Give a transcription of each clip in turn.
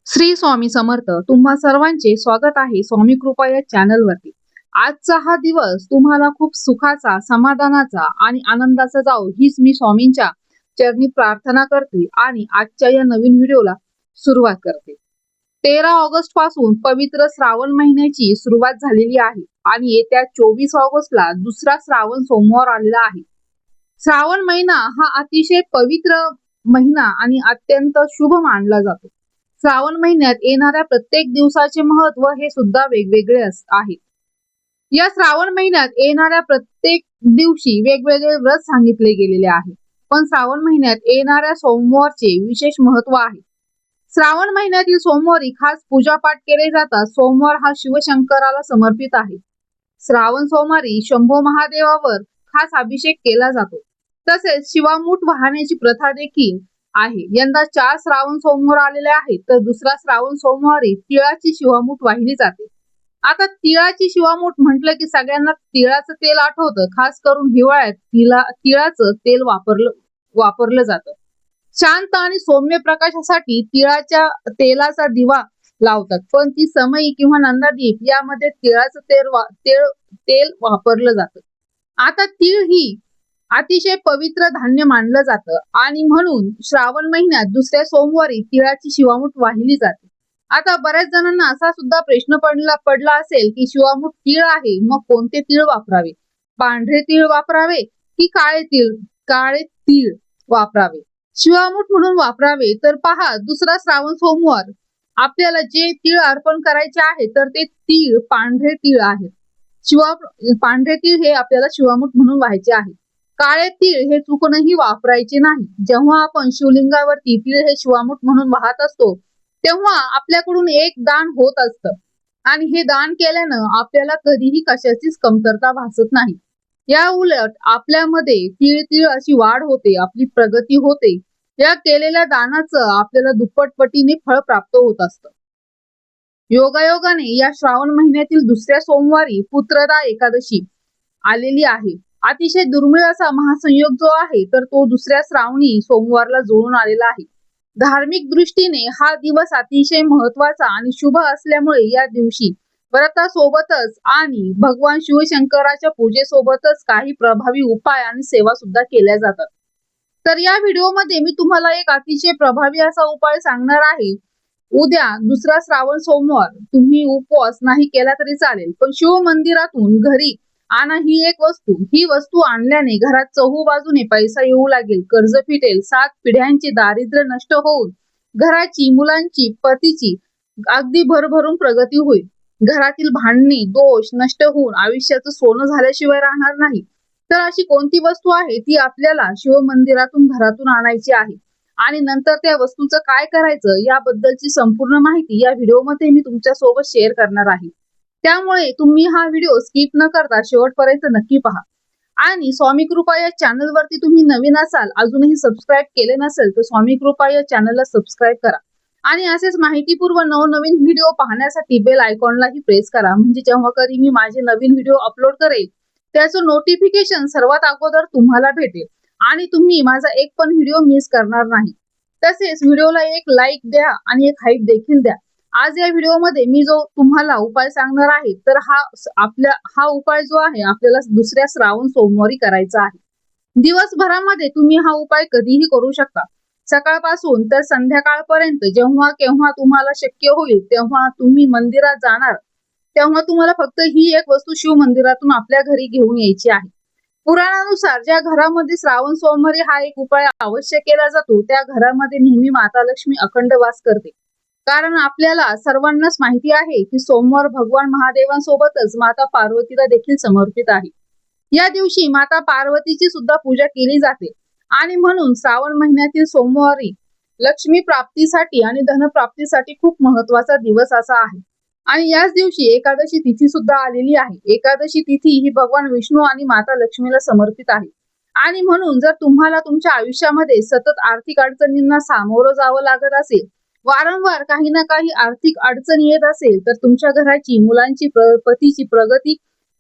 श्री स्वामी समर्थ. तुम्हा सर्वांचे स्वागत आहे स्वामी कृपा या चॅनल वरती. आजचा हा दिवस तुम्हाला खूप सुखाचा, समाधानाचा आणि आनंदाचा जाओ हीच मी स्वामींच्या चरणी प्रार्थना करते आणि आजच्या या नवीन व्हिडिओला सुरुवात करते. 13 ऑगस्ट पासून पवित्र श्रावण महिन्याची सुरुवात झालेली आहे आणि येत्या 24 ऑगस्टला दुसरा श्रावण सोमवार आलेला आहे. श्रावण महिना हा अतिशय पवित्र महिना आणि अत्यंत शुभ मानला जातो. श्रावण महिन्यात येणाऱ्या प्रत्येक दिवसाचे महत्व हे सुद्धा वेगवेगळे आहे. या श्रावण महिन्यात येणाऱ्या प्रत्येक दिवशी वेगवेगळे व्रत सांगितले गेलेले आहे. पण श्रावण महिन्यात येणाऱ्या सोमवारचे विशेष महत्व आहे. श्रावण महिन्यातील सोमवारी खास पूजापाठ केले जातात. सोमवार हा शिवशंकराला समर्पित आहे. श्रावण सोमवारी शंभो महादेवावर खास अभिषेक केला जातो. तसेच शिवामूठ वाहण्याची प्रथा देखील आहे. यंदा 4 श्रावण सोमवार आलेले आहेत, तर दुसरा श्रावण सोमवारी तिळाची शिवामूठ वाहिली जाते. आता तिळाची शिवामूठ म्हटलं की सगळ्यांना तिळाचं तेल आठवतं. खास करून हिवाळ्यात तिळाचं तेल वापरलं जातं. शांत आणि सौम्य प्रकाशासाठी तिळाच्या तेलाचा दिवा लावतात. पण ती समई किंवा नंदादीप यामध्ये तिळाचं तेल वापरलं जातं. आता तीळ ही अतिशय पवित्र धान्य मानलं जातं आणि म्हणून श्रावण महिन्यात दुसऱ्या सोमवारी तिळाची शिवामूठ वाहिली जाते. आता बऱ्याच जणांना असा सुद्धा प्रश्न पडला असेल की शिवामूठ तीळ आहे, मग कोणते तीळ वापरावे? पांढरे तीळ वापरावे की काळे तीळ वापरावे? शिवामूठ म्हणून वापरावे तर पहा, दुसरा श्रावण सोमवार आपल्याला जे तीळ अर्पण करायचे आहे तर ते तीळ पांढरे तीळ आहेत. पांढरे तीळ हे आपल्याला शिवामूठ म्हणून व्हायचे आहे. काळे तीळ हे चुकूनही वापरायचे नाही. जेव्हा आपण शिवलिंगावरती तीळ हे शिवामूठ म्हणून वाहत असतो तेव्हा आपल्याकडून एक दान होत असतं आणि हे दान केल्यानं आपल्याला कधीही कशाचीच कमतरता भासत नाही. या उलट आपल्यामध्ये तीळ अशी वाढ होते, आपली प्रगती होते. या केलेल्या दानाचं आपल्याला दुप्पट पटीने फळ प्राप्त होत असतं. योगायोगाने या श्रावण महिन्यातील दुसऱ्या सोमवारी पुत्रदा एकादशी आलेली आहे. अतिशय दुर्मिळ असा महासंयोग जो आहे तर तो दुसऱ्या श्रावणी सोमवारला जुळून आलेला आहे. धार्मिक दृष्टीने हा दिवस अतिशय महत्वाचा आणि शुभ असल्यामुळे या दिवशी व्रतासोबतच आणि भगवान शिवशंकराच्या पूजेसोबतच काही प्रभावी उपाय आणि सेवा सुद्धा केल्या जातात. तर या व्हिडिओमध्ये मी तुम्हाला एक अतिशय प्रभावी असा उपाय सांगणार आहे. उद्या दुसरा श्रावण सोमवार तुम्ही उपवास नाही केला तरी चालेल, पण शिव मंदिरातून घरी आणा ही वस्तू आणल्याने घरात चहूबाजूने पैसा येऊ लागेल, कर्ज फिटेल, 7 पिढ्यांचे दारिद्र्य नष्ट होऊन घराची, मुलांची, पतीची अगदी भरभरून प्रगती होईल. घरातील भांडणे, दोष नष्ट होऊन आयुष्याचं सोनं झाल्याशिवाय राहणार नाही. तर अशी कोणती वस्तू आहे ती आपल्याला शिव मंदिरातून घरातून आणायची आहे आणि नंतर त्या वस्तूचं काय करायचं याबद्दलची संपूर्ण माहिती या व्हिडिओमध्ये मी तुमच्या सोबत शेअर करणार आहे. त्यामुळे तुम्ही हा व्हिडिओ स्किप न करता शेवटपर्यंत नक्की पहा. आणि स्वामी कृपा या चॅनल वरती तुम्ही नवीन असाल, अजूनही सबस्क्राईब केले नसेल तर स्वामी कृपा या चॅनलला सबस्क्राईब करा आणि असेच माहितीपूर्व नवनवीन व्हिडिओ पाहण्यासाठी बेल आयकॉनलाही प्रेस करा. म्हणजे जेव्हा कधी मी माझे नवीन व्हिडिओ अपलोड करेल त्याचं नोटिफिकेशन सर्वात अगोदर तुम्हाला भेटेल आणि तुम्ही माझा एक पण व्हिडिओ मिस करणार नाही. तसेच व्हिडिओला एक लाईक द्या आणि एक हाईप देखील द्या. आज या व्हिडिओमध्ये मी जो तुम्हाला उपाय सांगणार आहे तर हा उपाय जो आहे आपल्याला दुसऱ्या श्रावण सोमवारी करायचा आहे. दिवसभरामध्ये तुम्ही हा उपाय कधीही करू शकता. सकाळपासून तर संध्याकाळपर्यंत जेव्हा केव्हा तुम्हाला शक्य होईल तेव्हा तुम्ही मंदिरात जाणार तेव्हा तुम्हाला फक्त ही एक वस्तू शिव मंदिरातून आपल्या घरी घेऊन यायची आहे. पुराणानुसार ज्या घरामध्ये श्रावण सोमवारी हा एक उपाय अवश्य केला जातो त्या घरामध्ये नेहमी माता लक्ष्मी अखंड वास करते. कारण आपल्याला सर्वांनाच माहिती आहे की सोमवार भगवान महादेवांसोबतच माता पार्वतीला देखील समर्पित आहे. या दिवशी माता पार्वतीची सुद्धा पूजा केली जाते आणि म्हणून श्रावण महिन्यातील सोमवारी लक्ष्मी प्राप्तीसाठी आणि धनप्राप्तीसाठी खूप महत्वाचा दिवस असा आहे. आणि याच दिवशी एकादशी तिथी सुद्धा आलेली आहे. एकादशी तिथी ही भगवान विष्णू आणि माता लक्ष्मीला समर्पित आहे आणि म्हणून जर तुम्हाला तुमच्या आयुष्यामध्ये सतत आर्थिक अडचणींना सामोरं जावं लागत असेल, वारंवार काही ना काही आर्थिक अडचण येत असेल, तर तुमच्या घराची, मुलांची, पतीची प्रगती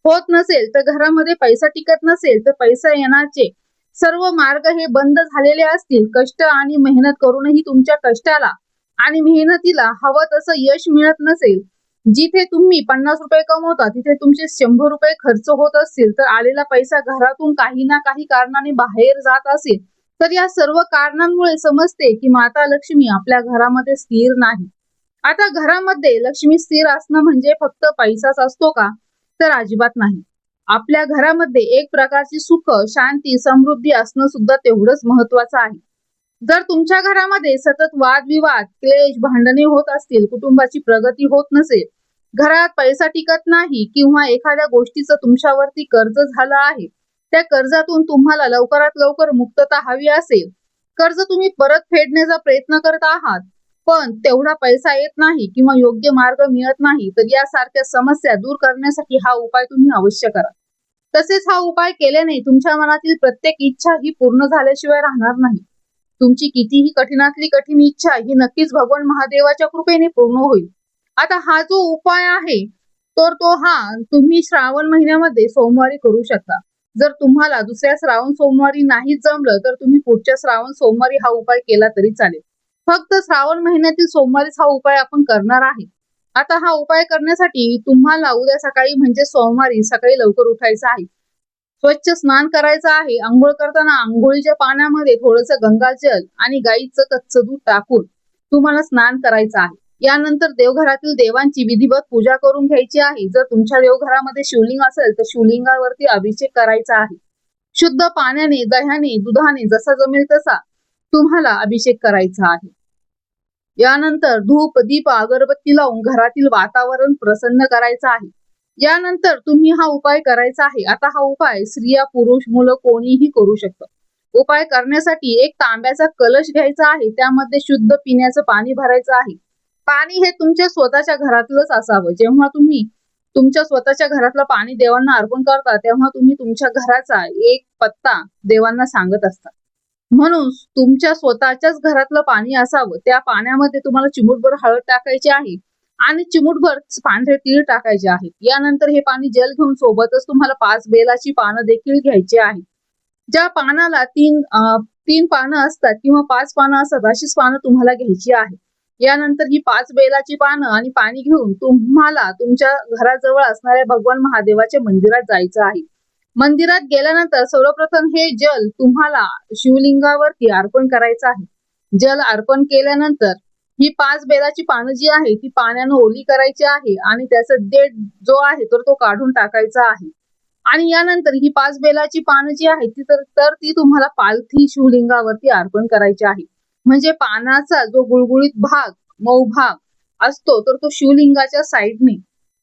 होत नसेल, तर घरामध्ये पैसा टिकत नसेल, तर पैसा येण्याचे सर्व मार्ग हे बंद झालेले असतील, कष्ट आणि मेहनत करूनही तुमच्या कष्टाला आणि मेहनतीला हवं तसं यश मिळत नसेल, जिथे तुम्ही 50 रुपये कमवता तिथे तुमचे 100 रुपये खर्च होत असतील, तर आलेला पैसा घरातून काही ना काही कारणाने बाहेर जात असेल, तर या सर्व कारणांमुळे समजते की माता लक्ष्मी आपल्या घरामध्ये स्थिर नाही. आता घरामध्ये लक्ष्मी स्थिर असणं म्हणजे फक्त पैसाच असतो का? तर अजिबात नाही. आपल्या घरामध्ये एक प्रकारची सुख, शांती, समृद्धी असणं सुद्धा तेवढंच महत्वाचं आहे. जर तुमच्या घरामध्ये सतत वादविवाद, क्लेश, भांडणे होत असतील, कुटुंबाची प्रगती होत नसेल, घरात पैसा टिकत नाही किंवा एखाद्या गोष्टीचं तुमच्यावरती कर्ज झालं आहे, त्या कर्जातून तुम्हाला लवकरात लवकर मुक्तता हवी असेल, कर्ज तुम्ही परत फेडण्याचा प्रयत्न करत आहात, पण तेवढा पैसा येत नाही किंवा योग्य मार्ग मिळत नाही, तर यासारख्या समस्या दूर करण्यासाठी हा उपाय तुम्ही अवश्य करा. तसेच हा उपाय केल्याने तुमच्या मनातील प्रत्येक इच्छा ही पूर्ण झाल्याशिवाय राहणार नाही. तुमची कितीही कठीणातली कठीण इच्छा ही नक्कीच भगवान महादेवाच्या कृपेने पूर्ण होईल. आता हा जो उपाय आहे, तर तो हा तुम्ही श्रावण महिन्यामध्ये सोमवारी करू शकता. जर तुम्हाला दुसऱ्या श्रावण सोमवारी नाहीच जमलं, तर तुम्ही पुढच्या श्रावण सोमवारी हा उपाय केला तरी चालेल. फक्त श्रावण महिन्यातील सोमवारीच हा उपाय आपण करणार आहे. आता हा उपाय करण्यासाठी तुम्हाला उद्या सकाळी म्हणजे सोमवारी सकाळी लवकर उठायचं आहे. स्वच्छ स्नान करायचं आहे. अंघोळ करताना अंघोळीच्या पाण्यामध्ये थोडंसं गंगाजल आणि गाईचं कच्चं दूध टाकून तुम्हाला स्नान करायचं आहे. यानंतर देवघरातील देवांची विधिवत पूजा करून घ्यायची आहे. जर तुमच्या देवघरामध्ये शिवलिंग असेल तर शिवलिंगावरती अभिषेक करायचा आहे. शुद्ध पाण्याने, दह्याने, दुधाने जसा जमेल तसा तुम्हाला अभिषेक करायचा आहे. यानंतर धूप, दीप, अगरबत्ती लावून घरातील वातावरण प्रसन्न करायचं आहे. यानंतर तुम्ही हा उपाय करायचा आहे. आता हा उपाय स्त्रिया, पुरुष, मुलं कोणीही करू शकतं. उपाय करण्यासाठी एक तांब्याचा कलश घ्यायचा आहे. त्यामध्ये शुद्ध पिण्याचं पाणी भरायचं आहे. पाणी हे तुमच्या स्वतःच्या घरातलंच असावं. जेव्हा तुम्ही तुमच्या स्वतःच्या घरातलं पाणी देवांना अर्पण करता, तेव्हा तुम्ही तुमच्या घराचा एक पत्ता देवांना सांगत असता. म्हणून तुमच्या स्वतःच्याच घरातलं पाणी असावं. त्या पाण्यामध्ये तुम्हाला चिमूटभर हळद टाकायची आहे आणि चिमूटभर पांढरे तीळ टाकायचे आहेत. यानंतर हे पाणी जल घेऊन सोबतच तुम्हाला 5 बेलाची पानं देखील घ्यायची आहेत. ज्या पानाला तीन पानं असतात किंवा 5 पानं असतात, अशीच पानं तुम्हाला घ्यायची आहे. यानंतर ही 5 बेलाची पानं आणि पाणी घेऊन तुम्हाला तुमच्या घराजवळ असणाऱ्या भगवान महादेवाच्या मंदिरात जायचं आहे. मंदिरात गेल्यानंतर सर्वप्रथम हे जल तुम्हाला शिवलिंगावरती अर्पण करायचं आहे. जल अर्पण केल्यानंतर ही 5 बेलाची पानं जी आहे ती पाण्यानं ओली करायची आहे आणि त्याचा देठ जो आहे तर तो काढून टाकायचा आहे. आणि यानंतर ही 5 बेलाची पानं जी आहेत ती तुम्हाला पालथी शिवलिंगावरती अर्पण करायची आहे. म्हणजे पानाचा जो गुळगुळीत भाग, मऊ भाग असतो तर तो शिवलिंगाच्या साईडने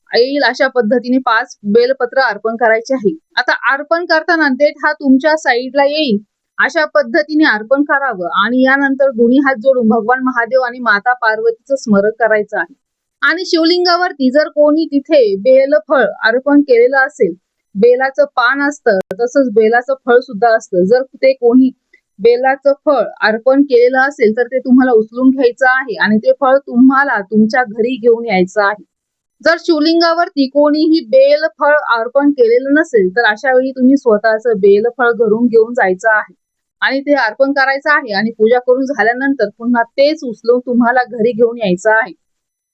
येईल अशा पद्धतीने 5 बेलपत्र अर्पण करायचे आहे. आता अर्पण करताना देठ हा तुमच्या साईडला येईल अशा पद्धतीने अर्पण करावं आणि यानंतर दोन्ही हात जोडून भगवान महादेव आणि माता पार्वतीचं स्मरण करायचं आहे. आणि शिवलिंगावरती जर कोणी तिथे बेलफळ अर्पण केलेलं असेल, बेलाचं पान असतं तसंच बेलाचं फळ सुद्धा असतं, जर ते कोणी बेलाचं फळ अर्पण केलेलं असेल तर ते तुम्हाला उचलून घ्यायचं आहे आणि ते फळ तुम्हाला तुमच्या घरी घेऊन यायचं आहे. जर शिवलिंगावरती कोणीही बेलफळ अर्पण केलेलं नसेल तर अशा वेळी तुम्ही स्वतःचं बेलफळ घरून घेऊन जायचं आहे आणि ते अर्पण करायचं आहे आणि पूजा करून झाल्यानंतर पुन्हा तेच उचलून तुम्हाला घरी घेऊन यायचं आहे.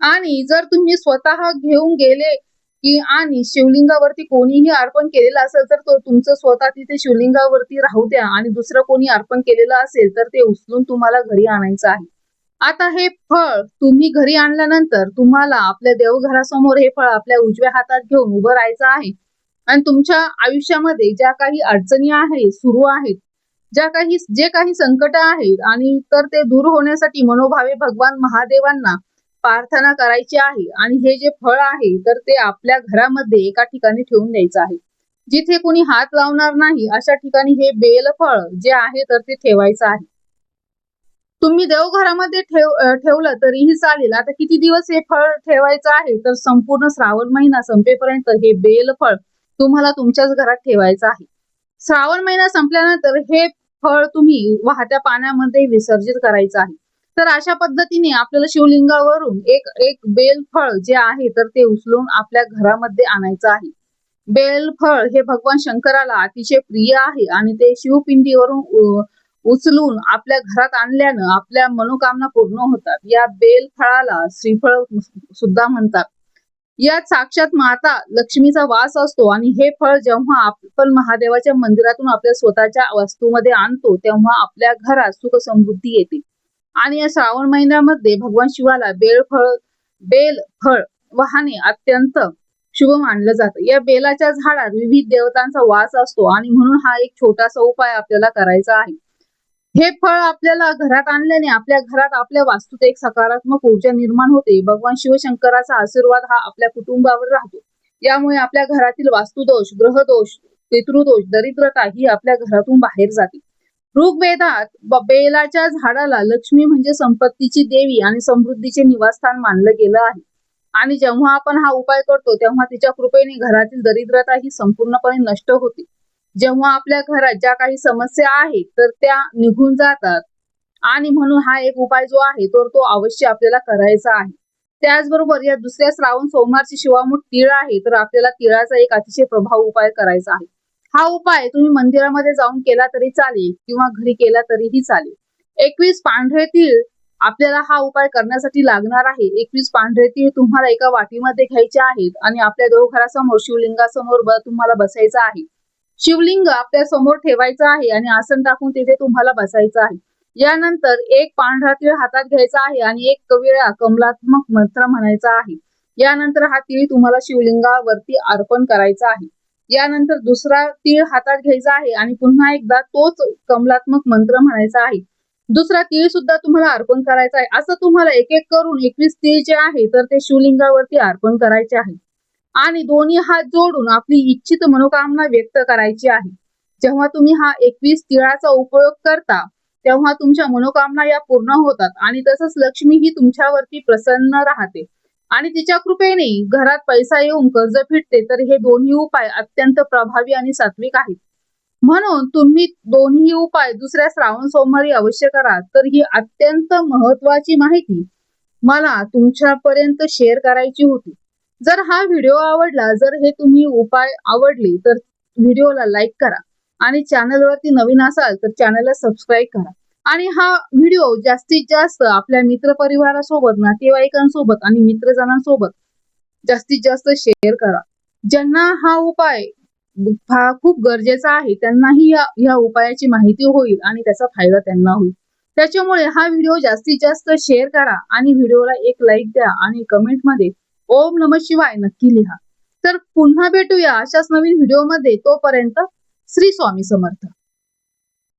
आणि जर तुम्ही स्वतः घेऊन गेले की आणि शिवलिंगावरती कोणीही अर्पण केलेलं असेल तर तो तुमचं स्वतः तिथे शिवलिंगावरती राहू द्या आणि दुसरं कोणी अर्पण केलेलं असेल तर ते उचलून तुम्हाला घरी आणायचं आहे. आता हे फळ तुम्ही घरी आणल्यानंतर तुम्हाला आपल्या देवघरासमोर हे फळ आपल्या उजव्या हातात घेऊन उभं राहायचं आहे आणि तुमच्या आयुष्यामध्ये ज्या काही अडचणी आहेत, सुरू आहेत, जे काही संकट आहेत आणि तर ते दूर होण्यासाठी मनोभावे भगवान महादेवांना प्रार्थना करायची आहे आणि हे जे फळ आहे तर ते आपल्या घरामध्ये एका ठिकाणी ठेवून द्यायचं आहे. जिथे कोणी हात लावणार नाही अशा ठिकाणी हे बेलफळ जे आहे तर ते ठेवायचं आहे. तुम्ही देवघरामध्ये ठेवलं तरीही चालेल. आता किती दिवस हे फळ ठेवायचं आहे तर संपूर्ण श्रावण महिना संपेपर्यंत हे बेलफळ तुम्हाला तुमच्याच घरात ठेवायचं आहे. श्रावण महिना संपल्यानंतर हे फळ तुम्ही वाहत्या पाण्यामध्ये विसर्जित करायचं आहे. तर अशा पद्धतीने आपल्याला शिवलिंगावरून एक एक बेलफळ जे आहे तर ते उचलून आपल्या घरामध्ये आणायचं आहे. बेलफळ हे भगवान शंकराला अतिशय प्रिय आहे आणि ते शिवपिंडीवरून उचलून आपल्या घरात आणल्यानं आपल्या मनोकामना पूर्ण होतात. या बेल फळाला श्रीफळ सुद्धा म्हणतात. यात साक्षात माता लक्ष्मीचा वास असतो आणि हे फळ जेव्हा आपण महादेवाच्या मंदिरातून आपल्या स्वतःच्या वस्तूमध्ये आणतो तेव्हा आपल्या घरात सुख समृद्धी येते. आणि या श्रावण महिन्यामध्ये भगवान शिवाला बेल फळ वाहने अत्यंत शुभ मानलं जातं. या बेलाच्या झाडात विविध देवतांचा वास असतो आणि म्हणून हा एक छोटासा उपाय आपल्याला करायचा आहे. हे फळ आपल्याला घरात आणल्याने आपल्या घरात आपल्या वास्तूत एक सकारात्मक ऊर्जा निर्माण होते. भगवान शिवशंकराचा आशीर्वाद हा आपल्या कुटुंबावर राहतो. यामुळे आपल्या घरातील वास्तुदोष, ग्रहदोष, पितृदोष, दरिद्रता ही आपल्या घरातून बाहेर जाते. ऋग्वेदात बेलाच्या झाडाला लक्ष्मी म्हणजे संपत्तीची देवी आणि समृद्धीचे निवासस्थान मानलं गेलं आहे. आणि जेव्हा आपण हा उपाय करतो तेव्हा तिच्या कृपेने घरातील दरिद्रता ही संपूर्णपणे नष्ट होते. जेव्हा आपल्या घरात ज्या काही समस्या आहेत तर त्या निघून जातात आणि म्हणून हा एक उपाय जो आहे तर तो अवश्य आपल्याला करायचा आहे. त्याचबरोबर या दुसऱ्या श्रावण सोमवारची शिवामूठ तीळ आहे तर आपल्याला तिळाचा एक अतिशय प्रभावी उपाय करायचा आहे. हा उपाय तुम्ही मंदिरामध्ये जाऊन केला तरी चालेल किंवा घरी केला तरीही चालेल. 21 पांढरे तीळ आपल्याला हा उपाय करण्यासाठी लागणार आहे. 21 पांढरे तीळ तुम्हाला एका वाटीमध्ये घ्यायचे आहेत आणि आपल्या देवघरासमोर शिवलिंगासमोर तुम्हाला बसायचं आहे. शिवलिंग आपल्या समोर ठेवायचं आहे आणि आसन टाकून तिथे तुम्हाला बसायचं आहे. यानंतर एक पांढरा तीळ हातात घ्यायचा आहे आणि एक वेळा कमलात्मक मंत्र म्हणायचा आहे. यानंतर हा तीळ तुम्हाला शिवलिंगावरती अर्पण करायचा आहे. यानंतर दुसरा तीळ हातात घ्यायचा आहे आणि पुन्हा एकदा तोच कमलात्मक मंत्र म्हणायचा आहे. दुसरा तीळ सुद्धा तुम्हाला अर्पण करायचा आहे. असं तुम्हाला एक एक करून 21 तीळ जे आहे तर ते शिवलिंगावरती अर्पण करायचे आहे आणि दोन्ही हात जोडून आपली इच्छित मनोकामना व्यक्त करायची आहे. जेव्हा तुम्ही हा 21 तिळाचा उपयोग करता तेव्हा तुमच्या मनोकामना या पूर्ण होतात आणि तसंच लक्ष्मी ही तुमच्यावरती प्रसन्न राहते आणि तिच्या कृपेने घरात पैसा येऊन कर्ज फिटते. तर हे दोन्ही उपाय अत्यंत प्रभावी आणि सात्विक आहेत. म्हणून तुम्ही दोन्ही उपाय दुसऱ्या श्रावण सोमवारी अवश्य करा. तर ही अत्यंत महत्वाची माहिती मला तुमच्यापर्यंत शेअर करायची होती. जर हा व्हिडिओ आवडला, जर हे तुम्ही उपाय आवडले तर व्हिडिओला लाईक करा आणि चॅनलवरती नवीन असाल तर चॅनलला सबस्क्राईब करा आणि हा व्हिडिओ जास्तीत जास्त आपल्या मित्रपरिवारासोबत, नातेवाईकांसोबत आणि मित्रजनांसोबत जास्तीत जास्त शेअर करा. ज्यांना हा उपाय खूप गरजेचा आहे त्यांनाही या उपायाची माहिती होईल आणि त्याचा फायदा त्यांना होईल. त्याच्यामुळे हा व्हिडिओ जास्तीत जास्त शेअर करा आणि व्हिडिओला एक लाईक द्या आणि कमेंटमध्ये ओम नमः शिवाय नक्की लिहा. तर पुन्हा भेटूया अशाच नवीन व्हिडिओमध्ये. तोपर्यंत श्री स्वामी समर्थ.